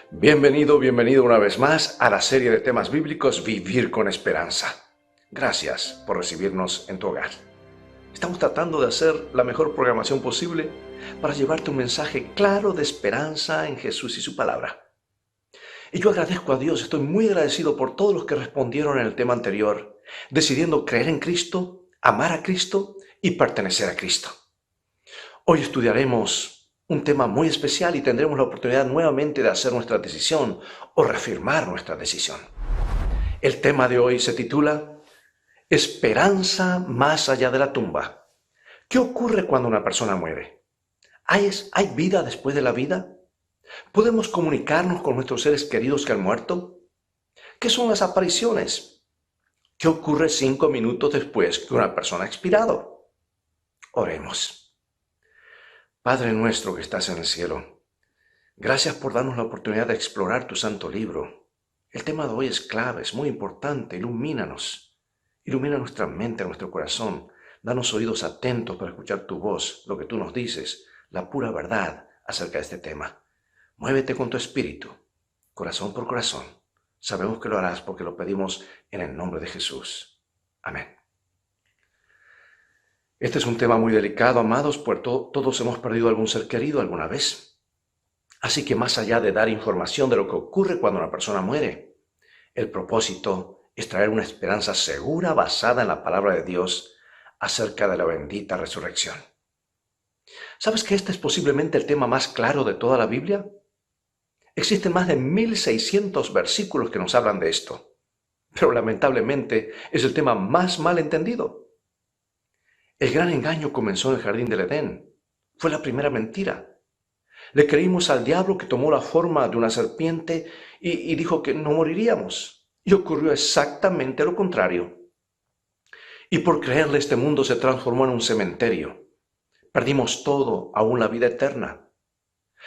Bienvenido una vez más a la serie de temas bíblicos Vivir con Esperanza. Gracias por recibirnos en tu hogar. Estamos tratando de hacer la mejor programación posible para llevarte un mensaje claro de esperanza en Jesús y su palabra. Y yo agradezco a Dios, estoy muy agradecido por todos los que respondieron en el tema anterior, decidiendo creer en Cristo, amar a Cristo y pertenecer a Cristo. Hoy estudiaremos un tema muy especial y tendremos la oportunidad nuevamente de hacer nuestra decisión o reafirmar nuestra decisión. El tema de hoy se titula Esperanza más allá de la tumba. ¿Qué ocurre cuando una persona muere? ¿Hay vida después de la vida? ¿Podemos comunicarnos con nuestros seres queridos que han muerto? ¿Qué son las apariciones? ¿Qué ocurre 5 minutos después que una persona ha expirado? Oremos. Padre nuestro que estás en el cielo, gracias por darnos la oportunidad de explorar tu santo libro. El tema de hoy es clave, es muy importante. Ilumínanos, ilumina nuestra mente, nuestro corazón. Danos oídos atentos para escuchar tu voz, lo que tú nos dices, la pura verdad acerca de este tema. Muévete con tu espíritu, corazón por corazón. Sabemos que lo harás porque lo pedimos en el nombre de Jesús. Amén. Este es un tema muy delicado, amados, pues todos hemos perdido algún ser querido alguna vez. Así que más allá de dar información de lo que ocurre cuando una persona muere, el propósito es traer una esperanza segura basada en la palabra de Dios acerca de la bendita resurrección. ¿Sabes que este es posiblemente el tema más claro de toda la Biblia? Existen más de 1600 versículos que nos hablan de esto, pero lamentablemente es el tema más mal entendido. El gran engaño comenzó en el jardín del Edén. Fue la primera mentira. Le creímos al diablo que tomó la forma de una serpiente y dijo que no moriríamos. Y ocurrió exactamente lo contrario. Y por creerle este mundo se transformó en un cementerio. Perdimos todo, aún la vida eterna.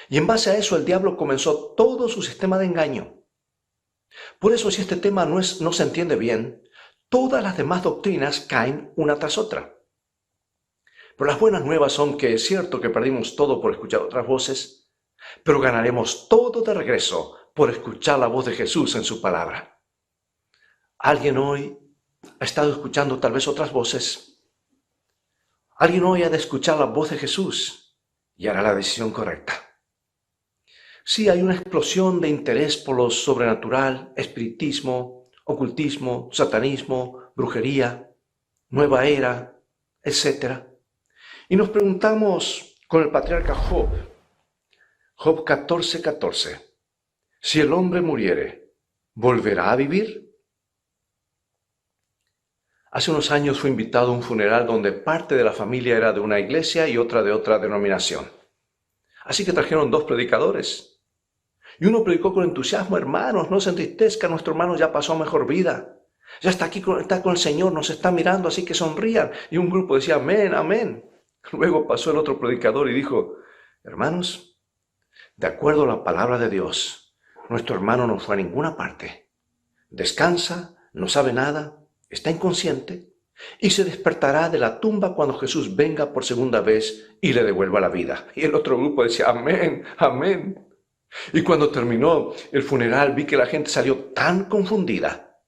Y en base a eso el diablo comenzó todo su sistema de engaño. Por eso si este tema no se entiende bien, todas las demás doctrinas caen una tras otra. Pero las buenas nuevas son que es cierto que perdimos todo por escuchar otras voces, pero ganaremos todo de regreso por escuchar la voz de Jesús en su palabra. ¿Alguien hoy ha estado escuchando tal vez otras voces? Alguien hoy ha de escuchar la voz de Jesús y hará la decisión correcta. Sí, hay una explosión de interés por lo sobrenatural, espiritismo, ocultismo, satanismo, brujería, nueva era, etc. Y nos preguntamos con el patriarca Job 14:14, si el hombre muriere, ¿volverá a vivir? Hace unos años fui invitado a un funeral donde parte de la familia era de una iglesia y otra de otra denominación. Así que trajeron 2 predicadores. Y uno predicó con entusiasmo: hermanos, no se entristezcan, nuestro hermano ya pasó a mejor vida. Ya está está con el Señor, nos está mirando, así que sonrían. Y un grupo decía: amén, amén. Luego pasó el otro predicador y dijo: hermanos, de acuerdo a la palabra de Dios, nuestro hermano no fue a ninguna parte. Descansa, no sabe nada, está inconsciente y se despertará de la tumba cuando Jesús venga por segunda vez y le devuelva la vida. Y el otro grupo decía: amén, amén. Y cuando terminó el funeral vi que la gente salió tan confundida.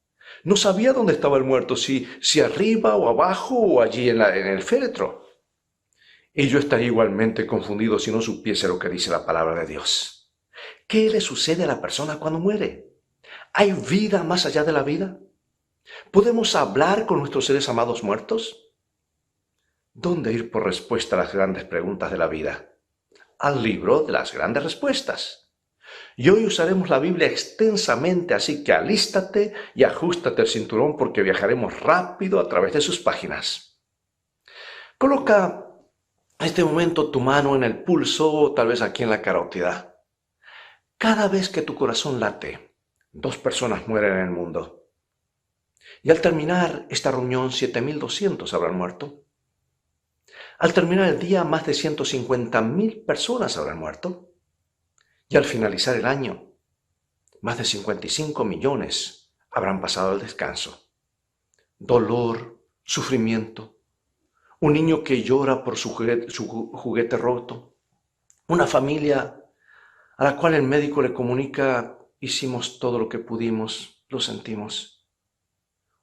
No sabía dónde estaba el muerto, si arriba o abajo o allí en el féretro. Y yo estaría igualmente confundido si no supiese lo que dice la palabra de Dios. ¿Qué le sucede a la persona cuando muere? ¿Hay vida más allá de la vida? ¿Podemos hablar con nuestros seres amados muertos? ¿Dónde ir por respuesta a las grandes preguntas de la vida? Al libro de las grandes respuestas. Y hoy usaremos la Biblia extensamente, así que alístate y ajustate el cinturón porque viajaremos rápido a través de sus páginas. Coloca en este momento tu mano en el pulso o tal vez aquí en la carótida. Cada vez que tu corazón late, 2 personas mueren en el mundo. Y al terminar esta reunión, 7,200 habrán muerto. Al terminar el día, más de 150,000 personas habrán muerto. Y al finalizar el año, más de 55 millones habrán pasado al descanso. Dolor, sufrimiento, un niño que llora por su juguete roto, una familia a la cual el médico le comunica: hicimos todo lo que pudimos, lo sentimos.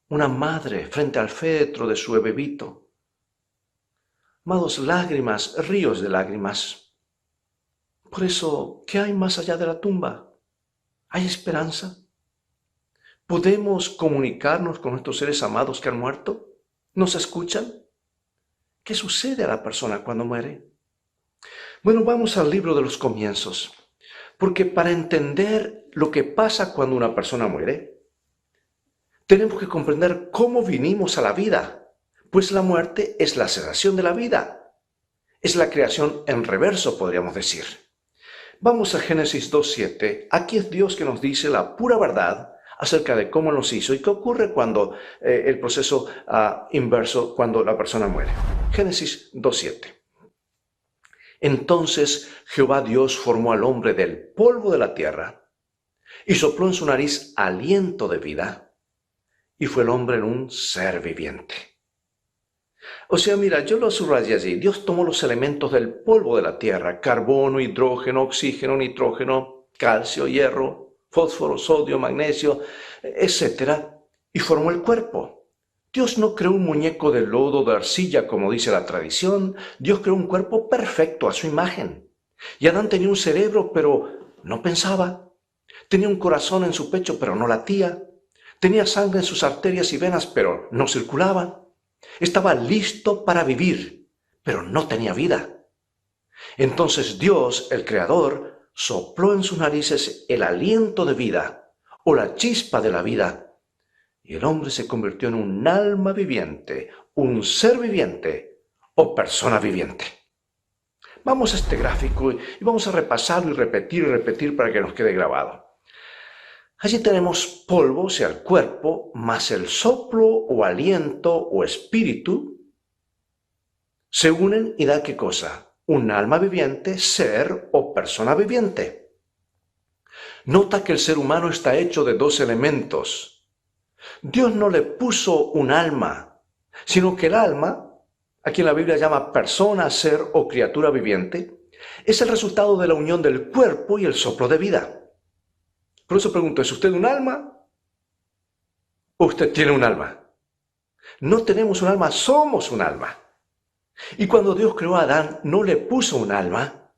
Una madre frente al féretro de su bebito. Amados, lágrimas, ríos de lágrimas. Por eso, ¿qué hay más allá de la tumba? ¿Hay esperanza? ¿Podemos comunicarnos con nuestros seres amados que han muerto? ¿Nos escuchan? ¿Qué sucede a la persona cuando muere? Bueno, vamos al libro de los comienzos, porque para entender lo que pasa cuando una persona muere, tenemos que comprender cómo vinimos a la vida, pues la muerte es la cesación de la vida, es la creación en reverso, podríamos decir. Vamos a Génesis 2:7, aquí es Dios que nos dice la pura verdad acerca de cómo nos hizo y qué ocurre cuando el proceso inverso, cuando la persona muere. Génesis 2:7. Entonces Jehová Dios formó al hombre del polvo de la tierra y sopló en su nariz aliento de vida, y fue el hombre en un ser viviente. O sea, mira, yo lo subrayé allí. Dios tomó los elementos del polvo de la tierra: carbono, hidrógeno, oxígeno, nitrógeno, calcio, hierro, fósforo, sodio, magnesio, etc. y formó el cuerpo. Dios no creó un muñeco de lodo, de arcilla, como dice la tradición. Dios creó un cuerpo perfecto a su imagen. Y Adán tenía un cerebro, pero no pensaba. Tenía un corazón en su pecho, pero no latía. Tenía sangre en sus arterias y venas, pero no circulaba. Estaba listo para vivir, pero no tenía vida. Entonces Dios, el Creador, sopló en sus narices el aliento de vida, o la chispa de la vida, y el hombre se convirtió en un alma viviente, un ser viviente o persona viviente. Vamos a este gráfico y vamos a repasarlo y repetir para que nos quede grabado. Allí tenemos polvo, o sea, el cuerpo, más el soplo o aliento o espíritu, se unen y da ¿qué cosa? Un alma viviente, ser o persona viviente. Nota que el ser humano está hecho de dos elementos. Dios no le puso un alma, sino que el alma, a quien la Biblia llama persona, ser o criatura viviente, es el resultado de la unión del cuerpo y el soplo de vida. Por eso pregunto, ¿es usted un alma o usted tiene un alma? No tenemos un alma, somos un alma. Y cuando Dios creó a Adán, no le puso un alma,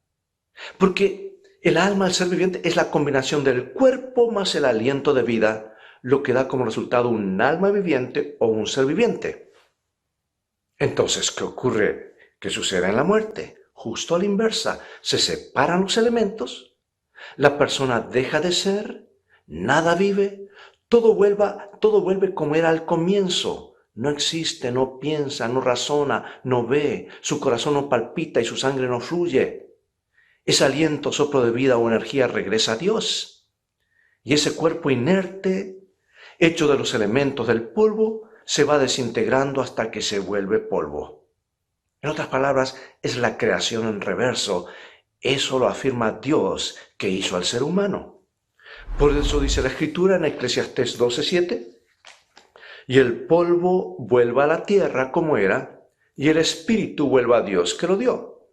porque el alma, el ser viviente, es la combinación del cuerpo más el aliento de vida, lo que da como resultado un alma viviente o un ser viviente. Entonces, ¿qué ocurre? ¿Qué sucede en la muerte? Justo a la inversa, se separan los elementos, la persona deja de ser, nada vive, todo vuelve como era al comienzo. No existe, no piensa, no razona, no ve, su corazón no palpita y su sangre no fluye. Ese aliento, soplo de vida o energía regresa a Dios. Y ese cuerpo inerte, hecho de los elementos del polvo, se va desintegrando hasta que se vuelve polvo. En otras palabras, es la creación en reverso. Eso lo afirma Dios que hizo al ser humano. Por eso dice la Escritura en Eclesiastés 12:7, y el polvo vuelva a la tierra como era, y el espíritu vuelva a Dios que lo dio.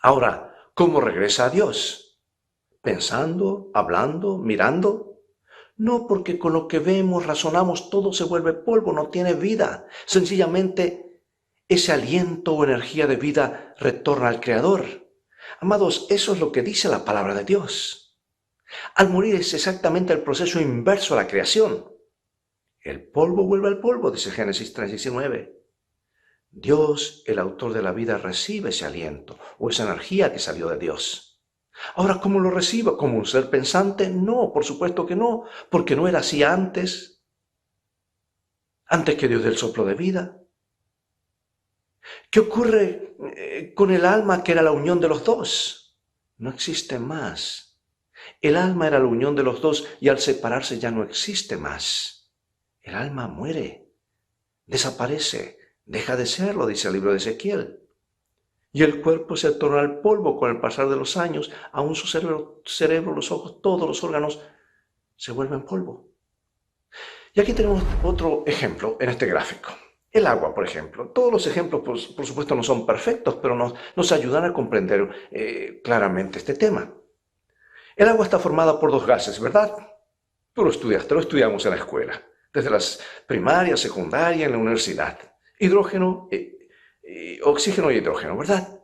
Ahora, ¿cómo regresa a Dios? ¿Pensando, hablando, mirando? No, porque con lo que vemos, razonamos, todo se vuelve polvo, no tiene vida. Sencillamente, ese aliento o energía de vida retorna al Creador. Amados, eso es lo que dice la palabra de Dios. Al morir es exactamente el proceso inverso a la creación. El polvo vuelve al polvo, dice Génesis 3:19. Dios, el autor de la vida, recibe ese aliento o esa energía que salió de Dios. Ahora, ¿cómo lo recibe? ¿Como un ser pensante? No, por supuesto que no, porque no era así antes que Dios dé el soplo de vida. ¿Qué ocurre con el alma que era la unión de los dos? No existe más. El alma era la unión de los dos y al separarse ya no existe más. El alma muere, desaparece, deja de serlo, dice el libro de Ezequiel. Y el cuerpo se torna al polvo con el pasar de los años, aún su cerebro, los ojos, todos los órganos se vuelven polvo. Y aquí tenemos otro ejemplo en este gráfico. El agua, por ejemplo. Todos los ejemplos, por supuesto, no son perfectos, pero nos ayudan a comprender claramente este tema. El agua está formada por dos gases, ¿verdad? Tú lo estudiaste, lo estudiamos en la escuela, desde las primarias, secundaria, en la universidad. Hidrógeno, oxígeno y hidrógeno, ¿verdad?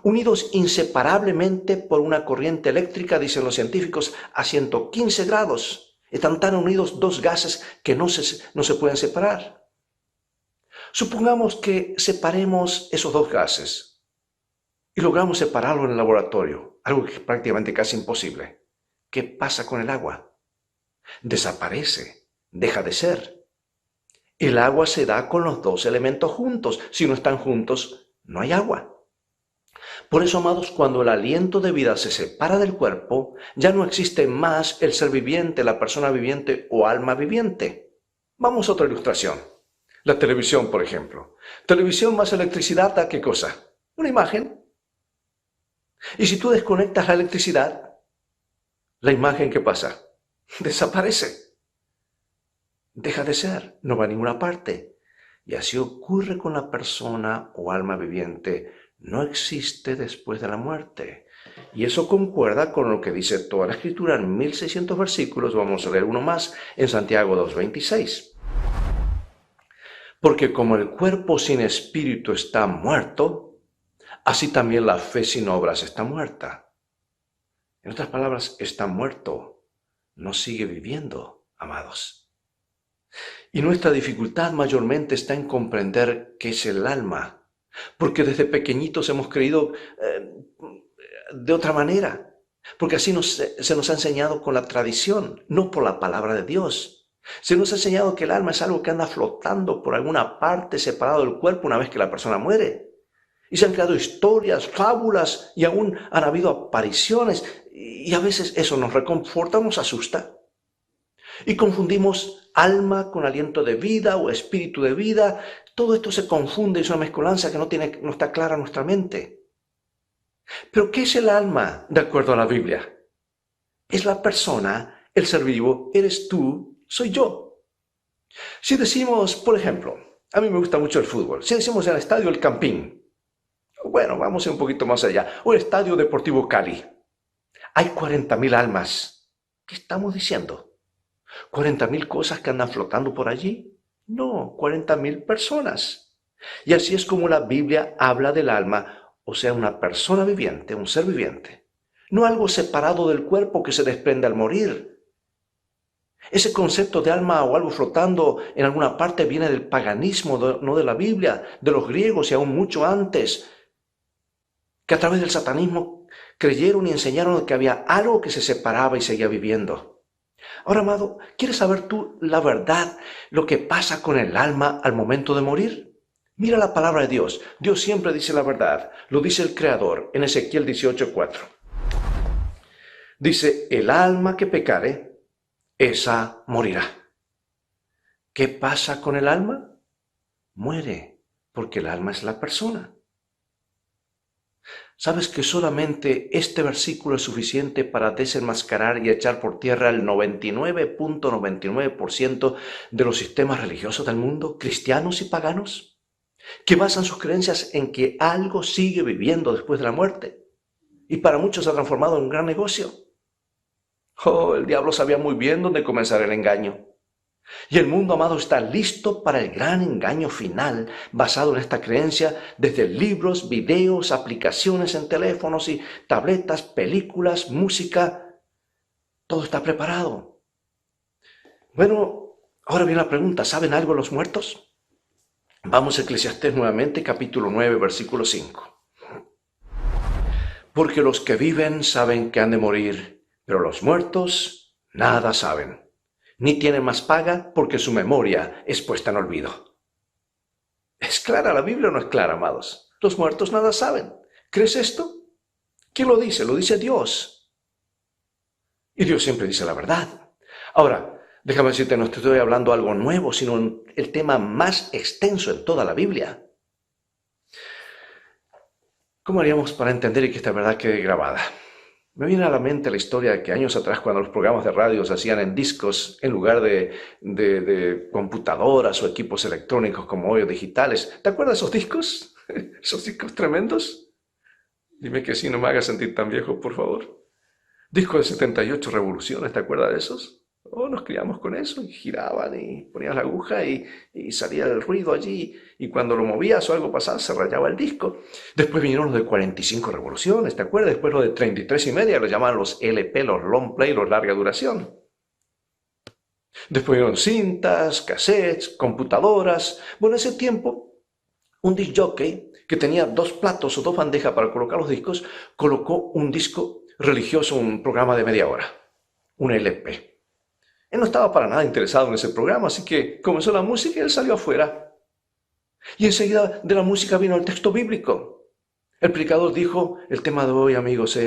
Unidos inseparablemente por una corriente eléctrica, dicen los científicos, a 115 grados. Están tan unidos dos gases que no se pueden separar. Supongamos que separemos esos dos gases y logramos separarlo en el laboratorio, algo que es prácticamente casi imposible. ¿Qué pasa con el agua? Desaparece, deja de ser. El agua se da con los dos elementos juntos. Si no están juntos, no hay agua. Por eso, amados, cuando el aliento de vida se separa del cuerpo, ya no existe más el ser viviente, la persona viviente o alma viviente. Vamos a otra ilustración. La televisión, por ejemplo. Televisión más electricidad, ¿da qué cosa? Una imagen. Y si tú desconectas la electricidad, la imagen, ¿qué pasa? Desaparece. Deja de ser, no va a ninguna parte. Y así ocurre con la persona o alma viviente. No existe después de la muerte. Y eso concuerda con lo que dice toda la Escritura en 1600 versículos. Vamos a leer uno más en Santiago 2:26. Porque como el cuerpo sin espíritu está muerto, así también la fe sin obras está muerta. En otras palabras, está muerto, no sigue viviendo, amados. Y nuestra dificultad mayormente está en comprender qué es el alma. Porque desde pequeñitos hemos creído de otra manera, porque así se nos ha enseñado con la tradición, no por la palabra de Dios. Se nos ha enseñado que el alma es algo que anda flotando por alguna parte separado del cuerpo una vez que la persona muere. Y se han creado historias, fábulas, y aún han habido apariciones, y a veces eso nos reconforta, nos asusta. Y confundimos alma con aliento de vida o espíritu de vida. Todo esto se confunde, es una mezcolanza que no está clara en nuestra mente. Pero ¿qué es el alma de acuerdo a la Biblia? Es la persona, el ser vivo, eres tú, soy yo. Si decimos, por ejemplo, a mí me gusta mucho el fútbol, si decimos el estadio El Campín, bueno, vamos a ir un poquito más allá, o el Estadio Deportivo Cali, hay 40.000 almas. ¿Qué estamos diciendo? ¿40.000 cosas que andan flotando por allí? No, 40.000 personas. Y así es como la Biblia habla del alma, o sea, una persona viviente, un ser viviente. No algo separado del cuerpo que se desprende al morir. Ese concepto de alma o algo flotando en alguna parte viene del paganismo, no de la Biblia, de los griegos y aún mucho antes, que a través del satanismo creyeron y enseñaron que había algo que se separaba y seguía viviendo. Ahora, amado, ¿quieres saber tú la verdad, lo que pasa con el alma al momento de morir? Mira la palabra de Dios. Dios siempre dice la verdad. Lo dice el Creador en Ezequiel 18:4. Dice, el alma que pecare, esa morirá. ¿Qué pasa con el alma? Muere, porque el alma es la persona. ¿Sabes que solamente este versículo es suficiente para desenmascarar y echar por tierra el 99.99% de los sistemas religiosos del mundo, cristianos y paganos, que basan sus creencias en que algo sigue viviendo después de la muerte? Y para muchos se ha transformado en un gran negocio. Oh, el diablo sabía muy bien dónde comenzar el engaño. Y el mundo, amado, está listo para el gran engaño final basado en esta creencia desde libros, videos, aplicaciones en teléfonos y tabletas, películas, música. Todo está preparado. Bueno, ahora viene la pregunta, ¿saben algo los muertos? Vamos a Eclesiastés nuevamente, capítulo 9, versículo 5. Porque los que viven saben que han de morir, pero los muertos nada saben. Ni tienen más paga porque su memoria es puesta en olvido. ¿Es clara la Biblia o no es clara, amados? Los muertos nada saben. ¿Crees esto? ¿Quién lo dice? Lo dice Dios. Y Dios siempre dice la verdad. Ahora, déjame decirte, no te estoy hablando algo nuevo, sino el tema más extenso en toda la Biblia. ¿Cómo haríamos para entender y que esta verdad quede grabada? Me viene a la mente la historia de que años atrás, cuando los programas de radio se hacían en discos en lugar de computadoras o equipos electrónicos como hoy o digitales. ¿Te acuerdas de esos discos? ¿Esos discos tremendos? Dime que sí, no me hagas sentir tan viejo, por favor. Disco de 78 revoluciones, ¿te acuerdas de esos? Oh, nos criamos con eso y giraban y ponías la aguja y salía el ruido allí y cuando lo movías o algo pasaba se rayaba el disco. Después vinieron los de 45 revoluciones, ¿te acuerdas? Después los de 33 y media, los llamaban los LP, los long play, los larga duración. Después vinieron cintas, cassettes, computadoras. Bueno, en ese tiempo, un disc jockey que tenía dos platos o dos bandejas para colocar los discos, colocó un disco religioso, un programa de media hora, un LP. Él no estaba para nada interesado en ese programa, así que comenzó la música y él salió afuera. Y enseguida de la música vino el texto bíblico. El predicador dijo, el tema de hoy, amigos,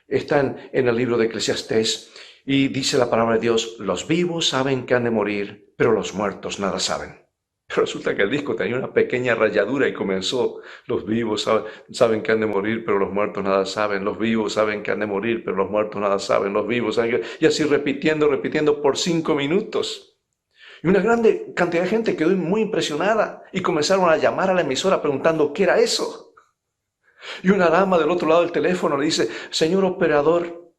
está en el libro de Eclesiastés y dice la palabra de Dios, los vivos saben que han de morir, pero los muertos nada saben. Pero resulta que el disco tenía una pequeña rayadura y comenzó, los vivos saben que han de morir, pero los muertos nada saben, los vivos saben que han de morir, pero los muertos nada saben, los vivos saben que... Y así repitiendo por 5 minutos. Y una grande cantidad de gente quedó muy impresionada y comenzaron a llamar a la emisora preguntando qué era eso. Y una dama del otro lado del teléfono le dice, señor operador,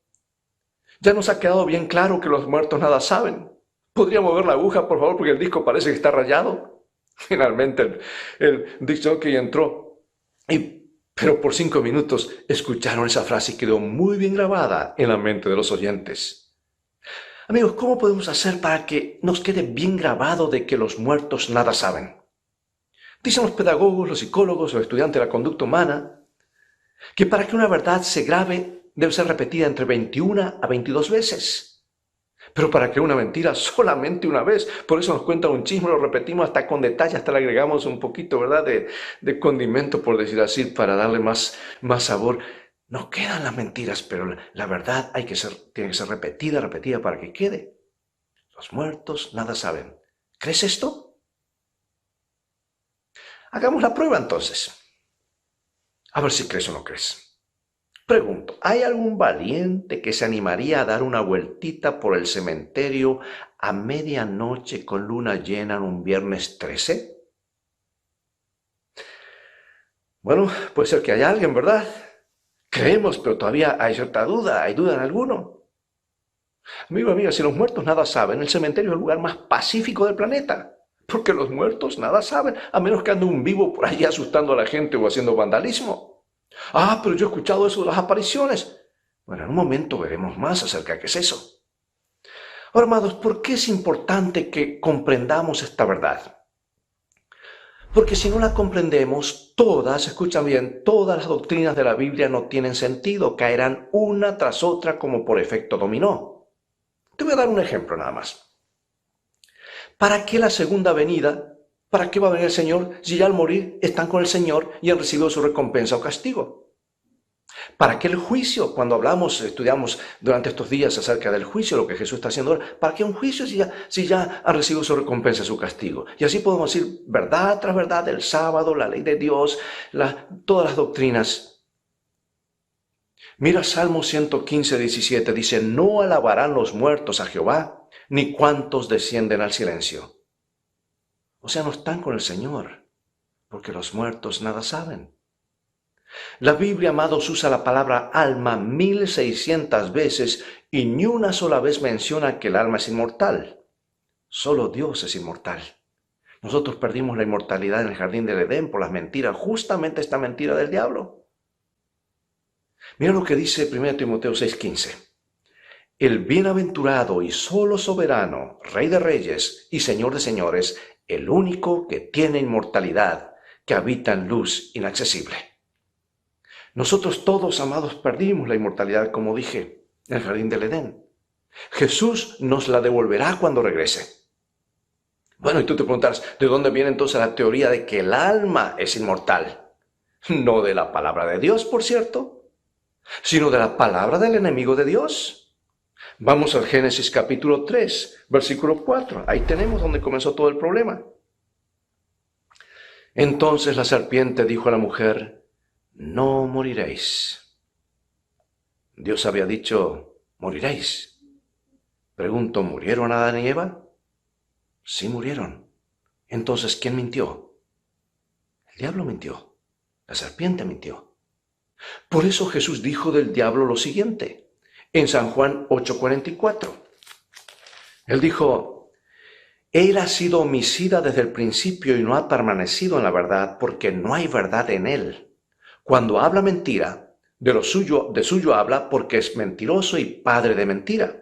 ya nos ha quedado bien claro que los muertos nada saben. ¿Podría mover la aguja, por favor, porque el disco parece que está rayado? Finalmente el disc jockey entró, pero por 5 minutos escucharon esa frase y quedó muy bien grabada en la mente de los oyentes. Amigos, ¿cómo podemos hacer para que nos quede bien grabado de que los muertos nada saben? Dicen los pedagogos, los psicólogos, los estudiantes de la conducta humana, que para que una verdad se grabe debe ser repetida entre 21 a 22 veces. Pero para que una mentira solamente una vez. Por eso nos cuentan un chisme, lo repetimos hasta con detalle, hasta le agregamos un poquito, ¿verdad?, de condimento, por decir así, para darle más sabor. No quedan las mentiras, pero la verdad tiene que ser repetida para que quede. Los muertos nada saben. ¿Crees esto? Hagamos la prueba entonces. A ver si crees o no crees. Pregunto, ¿hay algún valiente que se animaría a dar una vueltita por el cementerio a medianoche con luna llena en un viernes 13? Bueno, puede ser que haya alguien, ¿verdad? Creemos, pero todavía hay cierta duda, hay duda en alguno. Amigo, amiga, si los muertos nada saben, el cementerio es el lugar más pacífico del planeta. Porque los muertos nada saben, a menos que ande un vivo por ahí asustando a la gente o haciendo vandalismo. Ah, pero yo he escuchado eso de las apariciones. Bueno, en un momento veremos más acerca de qué es eso. Ahora, amados, ¿por qué es importante que comprendamos esta verdad? Porque si no la comprendemos, escuchan bien, todas las doctrinas de la Biblia no tienen sentido, caerán una tras otra como por efecto dominó. Te voy a dar un ejemplo nada más. ¿Para qué la segunda venida? ¿Para qué va a venir el Señor si ya al morir están con el Señor y han recibido su recompensa o castigo? ¿Para qué el juicio? Cuando estudiamos durante estos días acerca del juicio, lo que Jesús está haciendo ahora, ¿para qué un juicio si ya han recibido su recompensa, su castigo? Y así podemos decir verdad tras verdad, el sábado, la ley de Dios, todas las doctrinas. Mira Salmo 115, 17, dice, no alabarán los muertos a Jehová, ni cuantos descienden al silencio. O sea, no están con el Señor, porque los muertos nada saben. La Biblia, amados, usa la palabra alma 1600 veces y ni una sola vez menciona que el alma es inmortal. Solo Dios es inmortal. Nosotros perdimos la inmortalidad en el jardín del Edén por las mentiras, justamente esta mentira del diablo. Mira lo que dice 1 Timoteo 6:15. El bienaventurado y solo soberano, Rey de reyes y Señor de señores, el único que tiene inmortalidad, que habita en luz inaccesible. Nosotros todos, amados, perdimos la inmortalidad, como dije, en el jardín del Edén. Jesús nos la devolverá cuando regrese. Bueno, y tú te preguntarás, ¿de dónde viene entonces la teoría de que el alma es inmortal? No de la palabra de Dios, por cierto, sino de la palabra del enemigo de Dios. Vamos al Génesis capítulo 3, versículo 4. Ahí tenemos donde comenzó todo el problema. Entonces la serpiente dijo a la mujer, no moriréis. Dios había dicho, moriréis. Pregunto, ¿murieron Adán y Eva? Sí murieron. Entonces, ¿quién mintió? El diablo mintió. La serpiente mintió. Por eso Jesús dijo del diablo lo siguiente, en San Juan 8:44. Él dijo, Él ha sido homicida desde el principio y no ha permanecido en la verdad porque no hay verdad en Él. Cuando habla mentira, de suyo habla porque es mentiroso y padre de mentira.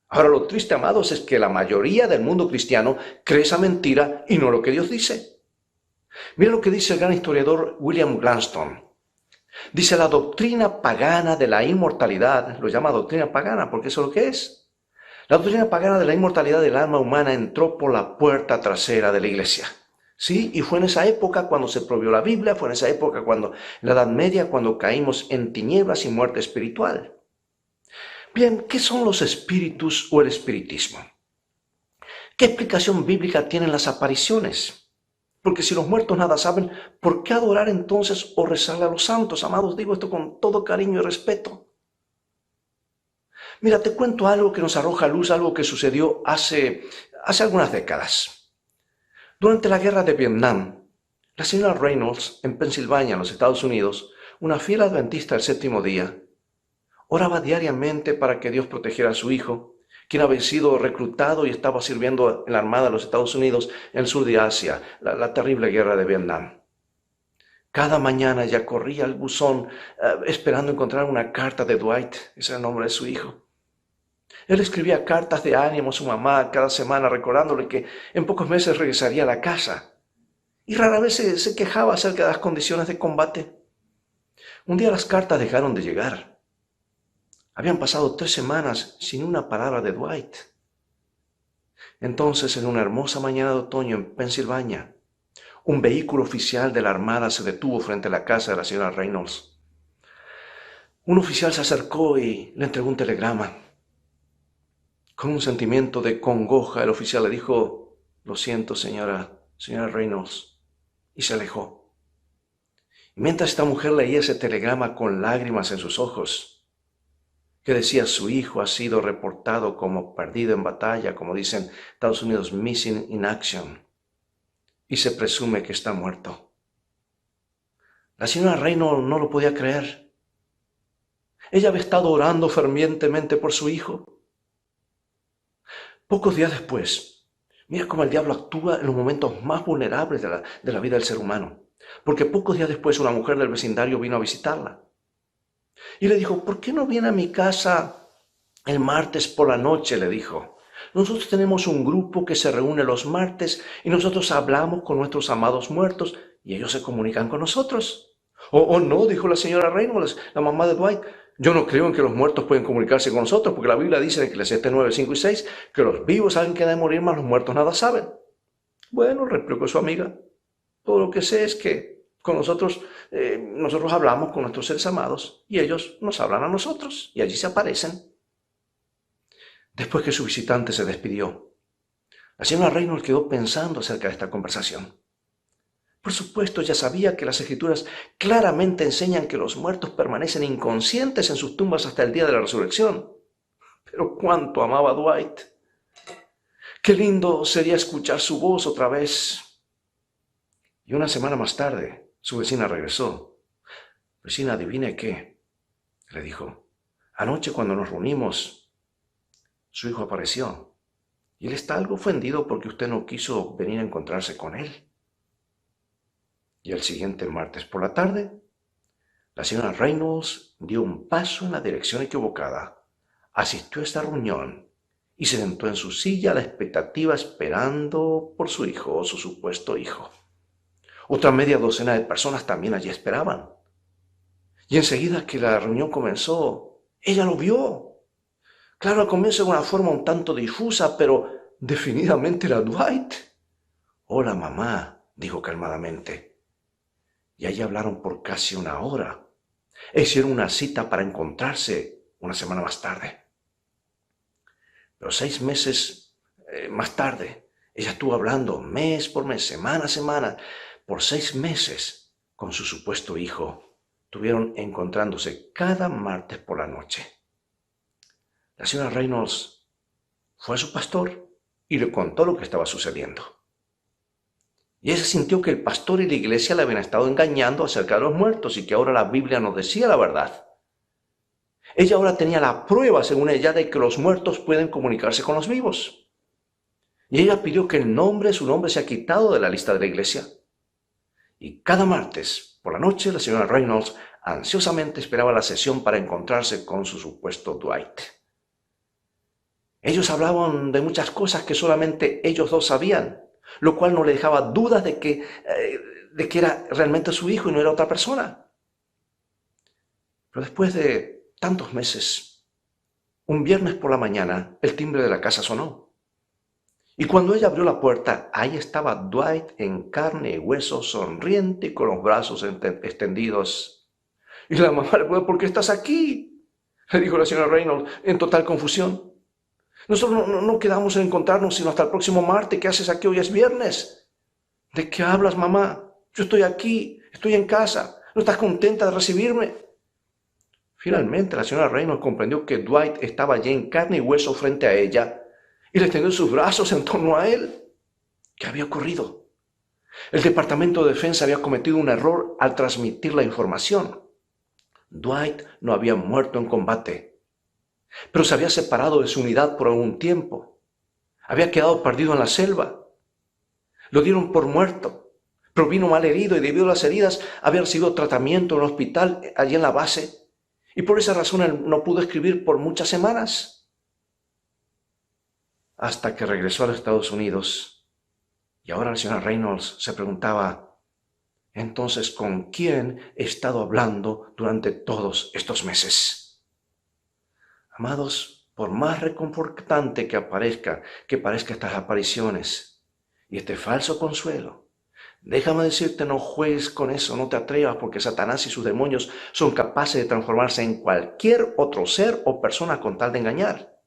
Ahora lo triste, amados, es que la mayoría del mundo cristiano cree esa mentira y no lo que Dios dice. Mira lo que dice el gran historiador William Gladstone. Dice, la doctrina pagana de la inmortalidad, lo llama doctrina pagana porque eso es lo que es. La doctrina pagana de la inmortalidad del alma humana entró por la puerta trasera de la iglesia. Sí, y fue en esa época cuando se prohibió la Biblia, fue en esa época cuando, en la Edad Media, cuando caímos en tinieblas y muerte espiritual. Bien, ¿qué son los espíritus o el espiritismo? ¿Qué explicación bíblica tienen las apariciones? Porque si los muertos nada saben, ¿por qué adorar entonces o rezarle a los santos? Amados, digo esto con todo cariño y respeto. Mira, te cuento algo que nos arroja a luz, algo que sucedió hace algunas décadas. Durante la guerra de Vietnam, la señora Reynolds, en Pensilvania, en los Estados Unidos, una fiel adventista del séptimo día, oraba diariamente para que Dios protegiera a su hijo, quien había sido reclutado y estaba sirviendo en la Armada de los Estados Unidos en el sur de Asia, la terrible guerra de Vietnam. Cada mañana ella corría al buzón esperando encontrar una carta de Dwight, ese era el nombre de su hijo. Él escribía cartas de ánimo a su mamá cada semana recordándole que en pocos meses regresaría a la casa. Y rara vez se quejaba acerca de las condiciones de combate. Un día las cartas dejaron de llegar. Habían pasado 3 semanas sin una palabra de Dwight. Entonces, en una hermosa mañana de otoño en Pensilvania, un vehículo oficial de la Armada se detuvo frente a la casa de la señora Reynolds. Un oficial se acercó y le entregó un telegrama. Con un sentimiento de congoja, el oficial le dijo, lo siento, señora Reynolds, y se alejó. Y mientras esta mujer leía ese telegrama con lágrimas en sus ojos, que decía su hijo ha sido reportado como perdido en batalla, como dicen Estados Unidos, missing in action, y se presume que está muerto. La señora Reynolds no lo podía creer. Ella había estado orando fervientemente por su hijo. Pocos días después, mira cómo el diablo actúa en los momentos más vulnerables de la vida del ser humano, porque pocos días después una mujer del vecindario vino a visitarla. Y le dijo, ¿por qué no viene a mi casa el martes por la noche? Le dijo. Nosotros tenemos un grupo que se reúne los martes y nosotros hablamos con nuestros amados muertos y ellos se comunican con nosotros. Oh, no, dijo la señora Reynolds, la mamá de Dwight. Yo no creo en que los muertos pueden comunicarse con nosotros, porque la Biblia dice en Eclesiastés 9, 5 y 6 que los vivos saben que han de morir, mas los muertos nada saben. Bueno, replicó su amiga, todo lo que sé es que con nosotros hablamos con nuestros seres amados y ellos nos hablan a nosotros y allí se aparecen. Después que su visitante se despidió, la señora Reynolds quedó pensando acerca de esta conversación. Por supuesto, ella sabía que las Escrituras claramente enseñan que los muertos permanecen inconscientes en sus tumbas hasta el día de la resurrección. Pero cuánto amaba a Dwight. Qué lindo sería escuchar su voz otra vez. Y una semana más tarde, su vecina regresó. Vecina, adivine qué, le dijo. Anoche cuando nos reunimos, su hijo apareció. Y él está algo ofendido porque usted no quiso venir a encontrarse con él. Y el siguiente martes por la tarde, la señora Reynolds dio un paso en la dirección equivocada, asistió a esta reunión y se sentó en su silla a la expectativa esperando por su hijo o su supuesto hijo. Otra media docena de personas también allí esperaban. Y enseguida que la reunión comenzó, ella lo vio. Claro, al comienzo de una forma un tanto difusa, pero definidamente era Dwight. Hola, mamá, dijo calmadamente. Y allí hablaron por casi una hora. E hicieron una cita para encontrarse una semana más tarde. Pero 6 meses más tarde, ella estuvo hablando mes por mes, semana a semana, por 6 meses con su supuesto hijo. Estuvieron encontrándose cada martes por la noche. La señora Reynolds fue a su pastor y le contó lo que estaba sucediendo. Y ella sintió que el pastor y la iglesia le habían estado engañando acerca de los muertos y que ahora la Biblia nos decía la verdad. Ella ahora tenía la prueba, según ella, de que los muertos pueden comunicarse con los vivos. Y ella pidió que su nombre sea quitado de la lista de la iglesia. Y cada martes por la noche la señora Reynolds ansiosamente esperaba la sesión para encontrarse con su supuesto Dwight. Ellos hablaban de muchas cosas que solamente ellos dos sabían, lo cual no le dejaba dudas de que era realmente su hijo y no era otra persona. Pero después de tantos meses, un viernes por la mañana, el timbre de la casa sonó. Y cuando ella abrió la puerta, ahí estaba Dwight en carne y hueso, sonriente y con los brazos extendidos. Y la mamá le preguntó: ¿por qué estás aquí?, le dijo la señora Reynolds en total confusión. Nosotros no quedamos en encontrarnos sino hasta el próximo martes. ¿Qué haces aquí? Hoy es viernes. ¿De qué hablas, mamá? Yo estoy aquí, estoy en casa. ¿No estás contenta de recibirme? Finalmente la señora Reynolds comprendió que Dwight estaba allí en carne y hueso frente a ella y le extendió sus brazos en torno a él. ¿Qué había ocurrido? El Departamento de Defensa había cometido un error al transmitir la información. Dwight no había muerto en combate, pero se había separado de su unidad por algún tiempo. Había quedado perdido en la selva. Lo dieron por muerto, pero vino mal herido y debido a las heridas había recibido tratamiento en el hospital allí en la base. Y por esa razón él no pudo escribir por muchas semanas. Hasta que regresó a los Estados Unidos. Y ahora la señora Reynolds se preguntaba: entonces, ¿con quién he estado hablando durante todos estos meses? Amados, por más reconfortante que parezcan estas apariciones y este falso consuelo, déjame decirte, no juegues con eso, no te atrevas, porque Satanás y sus demonios son capaces de transformarse en cualquier otro ser o persona con tal de engañar.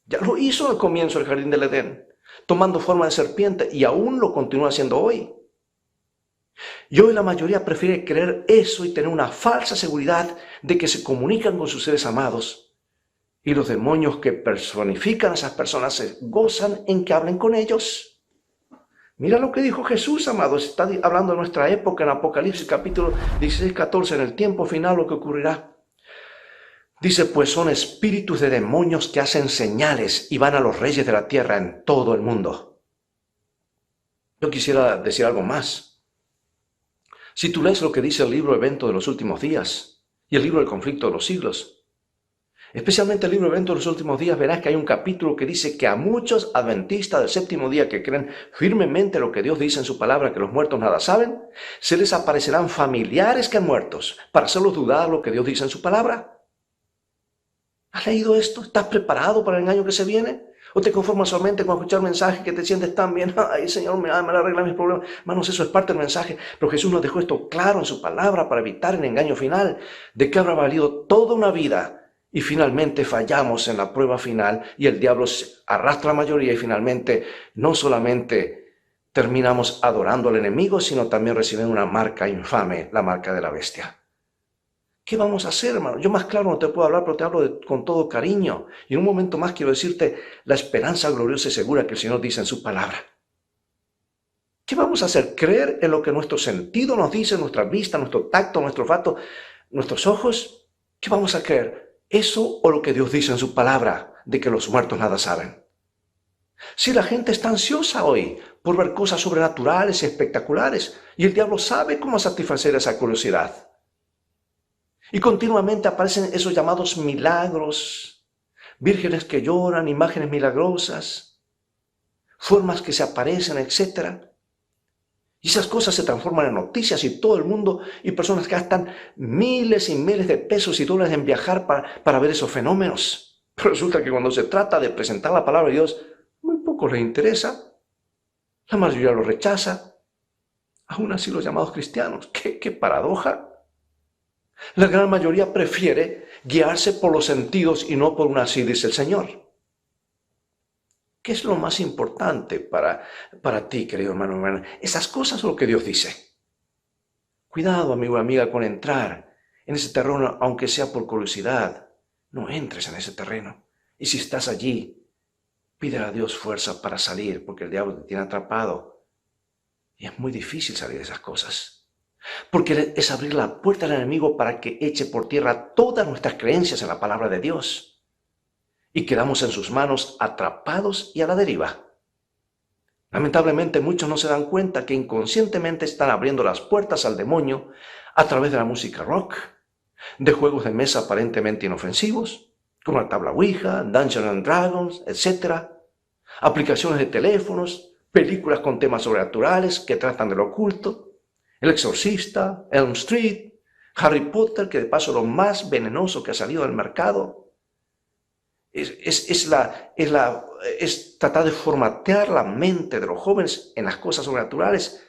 Ya lo hizo al comienzo del jardín del Edén, tomando forma de serpiente, y aún lo continúa haciendo hoy. Y hoy la mayoría prefiere creer eso y tener una falsa seguridad de que se comunican con sus seres amados. Y los demonios que personifican a esas personas se gozan en que hablen con ellos. Mira lo que dijo Jesús, amados. Está hablando de nuestra época en Apocalipsis capítulo 16, 14, en el tiempo final lo que ocurrirá. Dice: pues son espíritus de demonios que hacen señales y van a los reyes de la tierra en todo el mundo. Yo quisiera decir algo más. Si tú lees lo que dice el libro Evento de los Últimos Días y el libro del Conflicto de los Siglos, especialmente el libro Evento de los Últimos Días, verás que hay un capítulo que dice que a muchos adventistas del séptimo día que creen firmemente lo que Dios dice en su palabra, que los muertos nada saben, se les aparecerán familiares que han muertos para hacerlos dudar lo que Dios dice en su palabra. ¿Has leído esto? ¿Estás preparado para el engaño que se viene? ¿O te conformas solamente con escuchar mensajes que te sientes tan bien? Ay, Señor, me arregla mis problemas. Hermanos, eso es parte del mensaje. Pero Jesús nos dejó esto claro en su palabra para evitar el engaño final. ¿De qué habrá valido toda una vida? Y finalmente fallamos en la prueba final y el diablo arrastra a la mayoría y finalmente no solamente terminamos adorando al enemigo, sino también recibiendo una marca infame, la marca de la bestia. ¿Qué vamos a hacer, hermano? Yo más claro no te puedo hablar, pero te hablo con todo cariño. Y en un momento más quiero decirte la esperanza gloriosa y segura que el Señor dice en su palabra. ¿Qué vamos a hacer? ¿Creer en lo que nuestro sentido nos dice, nuestra vista, nuestro tacto, nuestro olfato, nuestros ojos? ¿Qué vamos a creer? ¿Eso o lo que Dios dice en su palabra, de que los muertos nada saben? Si la gente está ansiosa hoy por ver cosas sobrenaturales y espectaculares, y el diablo sabe cómo satisfacer esa curiosidad. Y continuamente aparecen esos llamados milagros, vírgenes que lloran, imágenes milagrosas, formas que se aparecen, etc. Y esas cosas se transforman en noticias y todo el mundo, y personas que gastan miles y miles de pesos y dólares en viajar para ver esos fenómenos. Pero resulta que cuando se trata de presentar la palabra de Dios, muy poco les interesa. La mayoría lo rechaza. Aún así los llamados cristianos. ¡Qué paradoja! La gran mayoría prefiere guiarse por los sentidos y no por una así dice el Señor. ¿Qué es lo más importante para ti, querido hermano, hermana? ¿Esas cosas o lo que Dios dice? Cuidado, amigo y amiga, con entrar en ese terreno, aunque sea por curiosidad. No entres en ese terreno. Y si estás allí, pídele a Dios fuerza para salir, porque el diablo te tiene atrapado. Y es muy difícil salir de esas cosas. porque es abrir la puerta al enemigo para que eche por tierra todas nuestras creencias en la palabra de Dios. Y quedamos en sus manos atrapados y a la deriva. Lamentablemente muchos no se dan cuenta que inconscientemente están abriendo las puertas al demonio a través de la música rock, de juegos de mesa aparentemente inofensivos, como la tabla Ouija, Dungeons and Dragons, etc., aplicaciones de teléfonos, películas con temas sobrenaturales que tratan de lo oculto, El Exorcista, Elm Street, Harry Potter, que de paso es lo más venenoso que ha salido del mercado. Es tratar de formatear la mente de los jóvenes en las cosas sobrenaturales,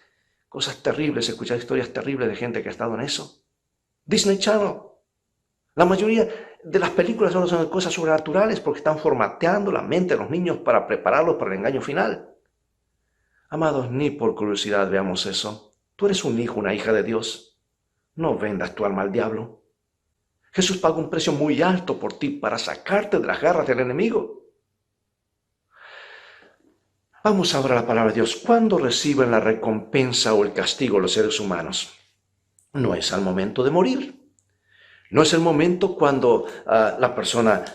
cosas terribles, escuchar historias terribles de gente que ha estado en eso. Disney Channel. La mayoría de las películas solo son cosas sobrenaturales porque están formateando la mente de los niños para prepararlos para el engaño final. Amados, ni por curiosidad veamos eso. Tú eres un hijo, una hija de Dios. No vendas tu alma al diablo. Jesús pagó un precio muy alto por ti para sacarte de las garras del enemigo. Vamos ahora a la palabra de Dios. ¿Cuándo reciben la recompensa o el castigo los seres humanos? No es al momento de morir. No es el momento cuando la persona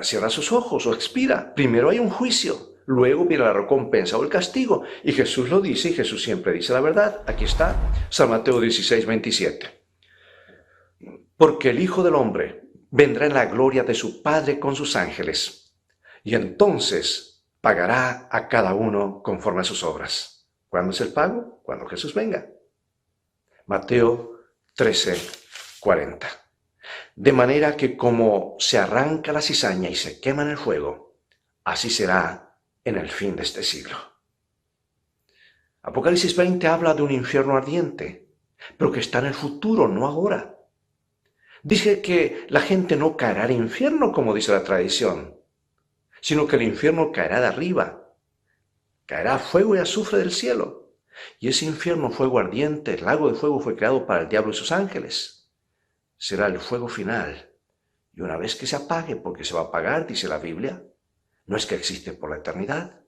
cierra sus ojos o expira. Primero hay un juicio, luego viene la recompensa o el castigo. Y Jesús lo dice, y Jesús siempre dice la verdad. Aquí está, San Mateo 16, 27. Porque el Hijo del Hombre vendrá en la gloria de su Padre con sus ángeles, y entonces pagará a cada uno conforme a sus obras. ¿Cuándo es el pago? Cuando Jesús venga. Mateo 13, 40. De manera que como se arranca la cizaña y se quema en el fuego, así será en el fin de este siglo. Apocalipsis 20 habla de un infierno ardiente, pero que está en el futuro, no ahora. Dice que la gente no caerá al infierno, como dice la tradición, sino que el infierno caerá de arriba, caerá fuego y azufre del cielo. Y ese infierno, fuego ardiente, el lago de fuego, fue creado para el diablo y sus ángeles. Será el fuego final. Y una vez que se apague, porque se va a apagar, dice la Biblia, no es que existe por la eternidad,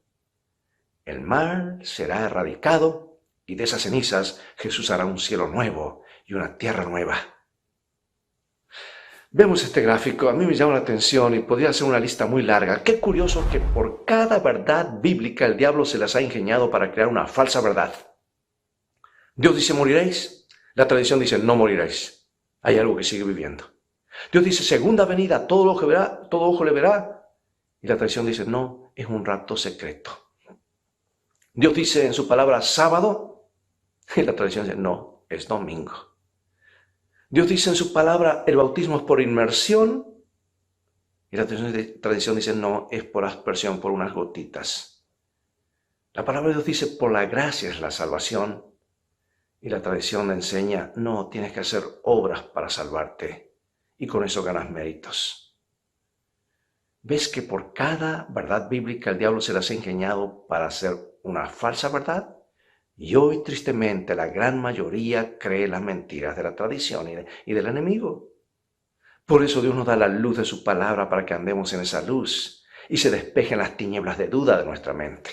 el mal será erradicado y de esas cenizas Jesús hará un cielo nuevo y una tierra nueva. Vemos este gráfico, a mí me llama la atención y podría hacer una lista muy larga. Qué curioso que por cada verdad bíblica el diablo se las ha ingeniado para crear una falsa verdad. Dios dice moriréis, la tradición dice no moriréis. Hay algo que sigue viviendo. Dios dice segunda venida, todo ojo le verá. Y la tradición dice no, es un rapto secreto. Dios dice en su palabra sábado y la tradición dice no, es domingo. Dios dice en su palabra, el bautismo es por inmersión, y la tradición dice, no, es por aspersión, por unas gotitas. La palabra de Dios dice, por la gracia es la salvación, y la tradición enseña, no, tienes que hacer obras para salvarte, y con eso ganas méritos. ¿Ves que por cada verdad bíblica el diablo se las ha ingeniado para hacer una falsa verdad? Y hoy, tristemente, la gran mayoría cree las mentiras de la tradición y del enemigo. Por eso Dios nos da la luz de su palabra para que andemos en esa luz y se despejen las tinieblas de duda de nuestra mente.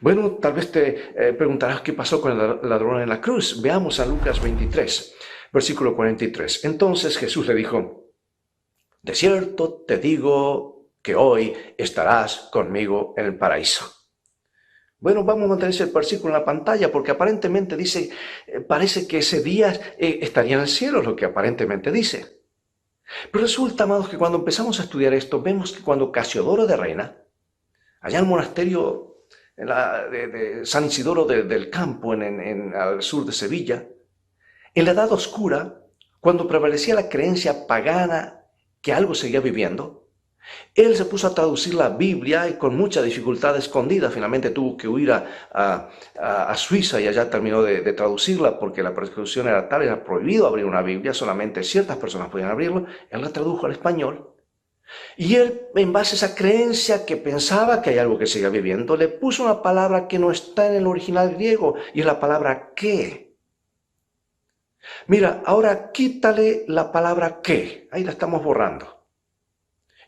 Bueno, tal vez te preguntarás qué pasó con el ladrón en la cruz. Veamos a Lucas 23, versículo 43. Entonces Jesús le dijo, de cierto te digo que hoy estarás conmigo en el paraíso. Bueno, vamos a mantener ese versículo en la pantalla porque aparentemente dice, parece que ese día estaría en el cielo, lo que aparentemente dice. Pero resulta, amados, que cuando empezamos a estudiar esto, vemos que cuando Casiodoro de Reina, allá en el monasterio de San Isidoro del Campo, al sur de Sevilla, en la Edad Oscura, cuando prevalecía la creencia pagana que algo seguía viviendo, él se puso a traducir la Biblia y con mucha dificultad escondida, finalmente tuvo que huir a Suiza y allá terminó de traducirla porque la persecución era tal, era prohibido abrir una Biblia, solamente ciertas personas podían abrirlo. Él la tradujo al español y él, en base a esa creencia que pensaba que hay algo que sigue viviendo, le puso una palabra que no está en el original griego y es la palabra que. Mira, ahora quítale la palabra que, ahí la estamos borrando.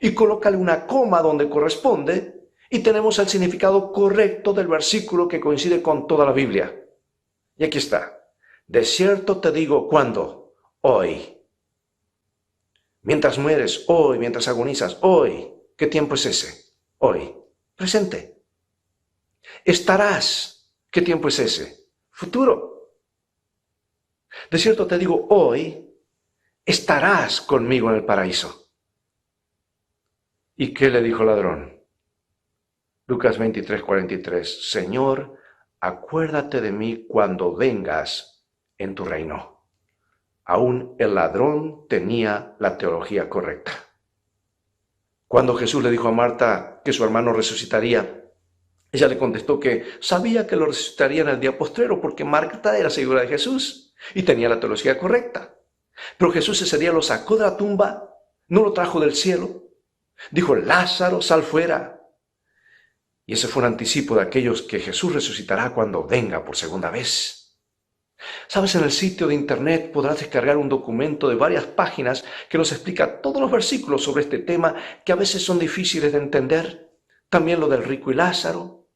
Y colócale una coma donde corresponde y tenemos el significado correcto del versículo que coincide con toda la Biblia. Y aquí está. De cierto te digo, ¿cuándo? Hoy. Mientras mueres, hoy, mientras agonizas, hoy. ¿Qué tiempo es ese? Hoy. Presente. Estarás. ¿Qué tiempo es ese? Futuro. De cierto te digo, hoy estarás conmigo en el paraíso. ¿Y qué le dijo el ladrón? Lucas 23:43. Señor, acuérdate de mí cuando vengas en tu reino. Aún el ladrón tenía la teología correcta. Cuando Jesús le dijo a Marta que su hermano resucitaría, ella le contestó que sabía que lo resucitaría en el día postrero porque Marta era seguidora de Jesús y tenía la teología correcta. Pero Jesús ese día lo sacó de la tumba, no lo trajo del cielo. Dijo, Lázaro, sal fuera. Y ese fue un anticipo de aquellos que Jesús resucitará cuando venga por segunda vez. Sabes, en el sitio de internet podrás descargar un documento de varias páginas que nos explica todos los versículos sobre este tema que a veces son difíciles de entender. También lo del rico y Lázaro.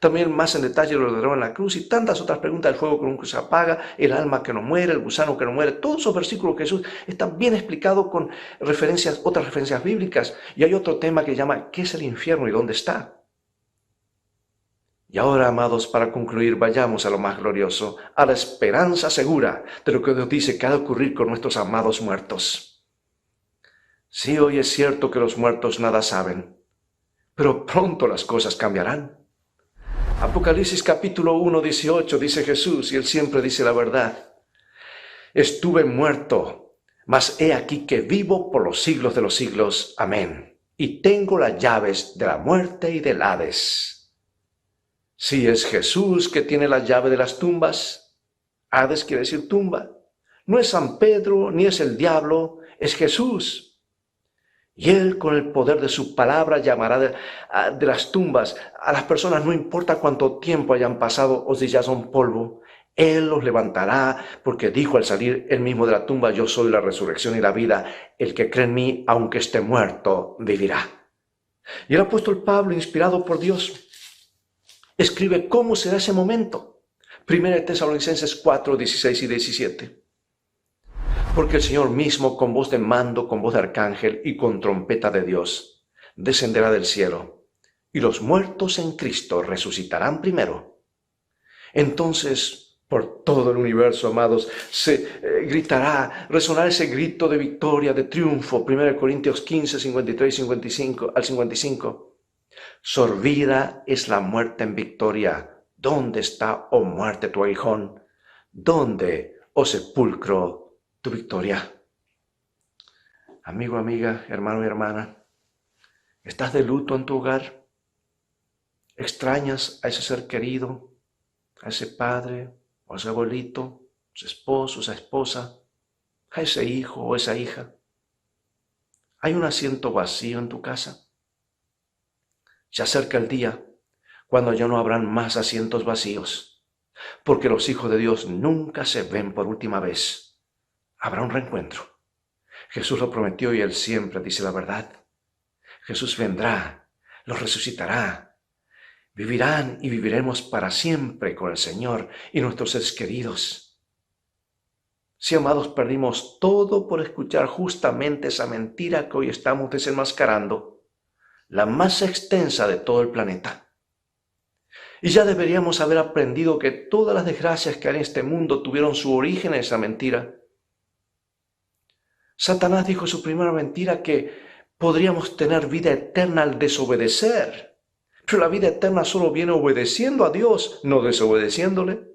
También más en detalle lo del ladrón en la cruz y tantas otras preguntas, el fuego que nunca se apaga, el alma que no muere, el gusano que no muere. Todos esos versículos de Jesús están bien explicados con otras referencias bíblicas. Y hay otro tema que llama ¿qué es el infierno y dónde está? Y ahora, amados, para concluir, vayamos a lo más glorioso, a la esperanza segura de lo que Dios dice que ha de ocurrir con nuestros amados muertos. Sí, hoy es cierto que los muertos nada saben, pero pronto las cosas cambiarán. Apocalipsis capítulo 1:18 dice Jesús, y Él siempre dice la verdad. Estuve muerto, mas he aquí que vivo por los siglos de los siglos. Amén. Y tengo las llaves de la muerte y del Hades. Si es Jesús que tiene la llave de las tumbas, Hades quiere decir tumba. No es San Pedro ni es el diablo, es Jesús. Y Él con el poder de su palabra llamará de las tumbas a las personas, no importa cuánto tiempo hayan pasado o si ya son polvo. Él los levantará porque dijo al salir Él mismo de la tumba, yo soy la resurrección y la vida. El que cree en mí, aunque esté muerto, vivirá. Y el apóstol Pablo, inspirado por Dios, escribe cómo será ese momento. 1 Tesalonicenses 4:16 y 17. Porque el Señor mismo, con voz de mando, con voz de arcángel y con trompeta de Dios, descenderá del cielo, y los muertos en Cristo resucitarán primero. Entonces, por todo el universo, amados, resonará ese grito de victoria, de triunfo. 1 Corintios 15, 53 al 55. Sorbida es la muerte en victoria. ¿Dónde está, oh muerte, tu aguijón? ¿Dónde, oh sepulcro, tu victoria? Amigo, amiga, hermano y hermana, ¿estás de luto en tu hogar? ¿Extrañas a ese ser querido, a ese padre o a ese abuelito, su esposo, esa esposa, a ese hijo o esa hija? ¿Hay un asiento vacío en tu casa? Se acerca el día cuando ya no habrán más asientos vacíos, porque los hijos de Dios nunca se ven por última vez. Habrá un reencuentro. Jesús lo prometió y Él siempre dice la verdad. Jesús vendrá, los resucitará. Vivirán y viviremos para siempre con el Señor y nuestros seres queridos. Si, amados, perdimos todo por escuchar justamente esa mentira que hoy estamos desenmascarando, la más extensa de todo el planeta. Y ya deberíamos haber aprendido que todas las desgracias que hay en este mundo tuvieron su origen en esa mentira. Satanás dijo en su primera mentira que podríamos tener vida eterna al desobedecer. Pero la vida eterna solo viene obedeciendo a Dios, no desobedeciéndole.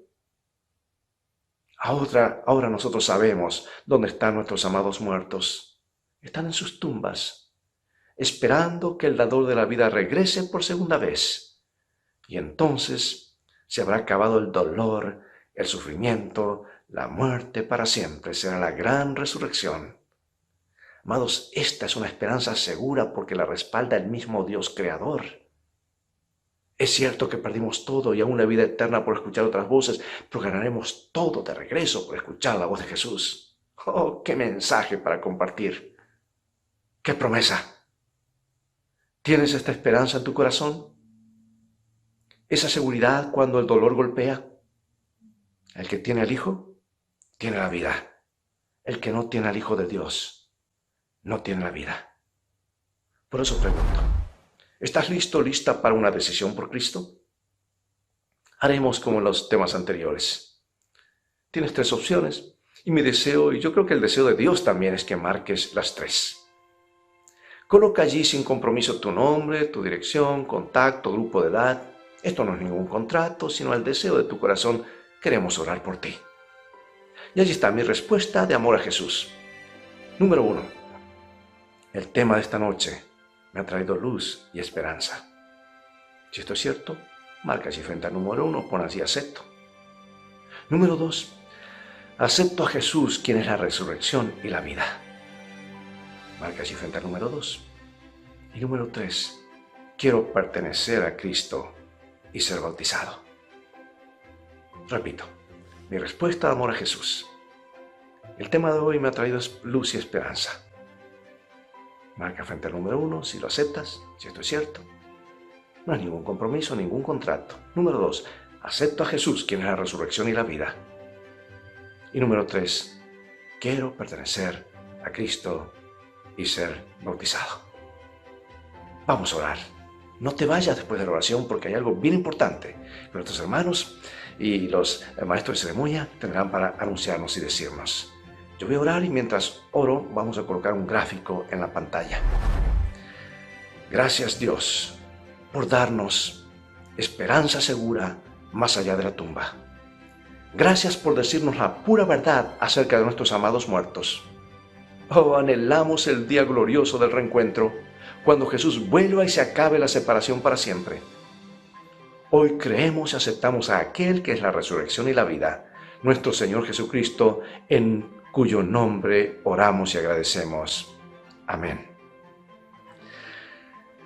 Ahora nosotros sabemos dónde están nuestros amados muertos. Están en sus tumbas, esperando que el dador de la vida regrese por segunda vez. Y entonces se habrá acabado el dolor, el sufrimiento, la muerte para siempre. Será la gran resurrección. Amados, esta es una esperanza segura porque la respalda el mismo Dios creador. Es cierto que perdimos todo y aún la vida eterna por escuchar otras voces, pero ganaremos todo de regreso por escuchar la voz de Jesús. ¡Oh, qué mensaje para compartir! ¡Qué promesa! ¿Tienes esta esperanza en tu corazón? ¿Esa seguridad cuando el dolor golpea? ¿El que tiene al Hijo? tiene la vida. El que no tiene al Hijo de Dios no tiene la vida. Por eso pregunto, ¿estás listo, lista para una decisión por Cristo? Haremos como en los temas anteriores. Tienes 3 opciones y mi deseo, y yo creo que el deseo de Dios también, es que marques las 3. Coloca allí sin compromiso tu nombre, tu dirección, contacto, grupo de edad. Esto no es ningún contrato, sino el deseo de tu corazón. Queremos orar por ti. Y allí está mi respuesta de amor a Jesús. Número 1. El tema de esta noche me ha traído luz y esperanza. Si esto es cierto, marca allí frente al número 1, pon así acepto. Número 2. Acepto a Jesús, quien es la resurrección y la vida. Marca allí frente al número 2. Y número 3. Quiero pertenecer a Cristo y ser bautizado. Repito, mi respuesta de amor a Jesús. El tema de hoy me ha traído luz y esperanza. Marca frente al número 1 si lo aceptas, si esto es cierto. No hay ningún compromiso, ningún contrato. Número 2. Acepto a Jesús, quien es la resurrección y la vida. Y número 3. Quiero pertenecer a Cristo y ser bautizado. Vamos a orar. No te vayas después de la oración porque hay algo bien importante que nuestros hermanos y los maestros de ceremonia tendrán para anunciarnos y decirnos. Yo voy a orar y mientras oro vamos a colocar un gráfico en la pantalla. Gracias Dios por darnos esperanza segura más allá de la tumba. Gracias por decirnos la pura verdad acerca de nuestros amados muertos. Oh, anhelamos el día glorioso del reencuentro, cuando Jesús vuelva y se acabe la separación para siempre. Hoy creemos y aceptamos a aquel que es la resurrección y la vida, nuestro Señor Jesucristo, en cuyo nombre oramos y agradecemos. Amén.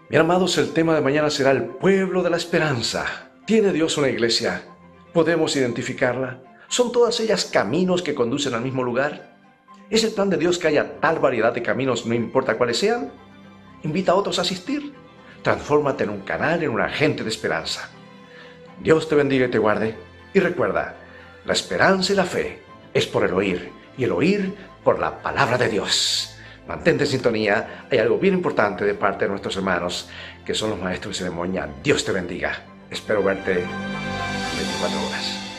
Bien, amados, el tema de mañana será el pueblo de la esperanza. ¿Tiene Dios una iglesia? ¿Podemos identificarla? ¿Son todas ellas caminos que conducen al mismo lugar? ¿Es el plan de Dios que haya tal variedad de caminos, no importa cuáles sean? Invita a otros a asistir. Transfórmate en un canal, en un agente de esperanza. Dios te bendiga y te guarde. Y recuerda, la esperanza y la fe es por el oír, y el oír por la palabra de Dios. Mantente en sintonía. Hay algo bien importante de parte de nuestros hermanos, que son los maestros de ceremonia. Dios te bendiga. Espero verte en 24 horas.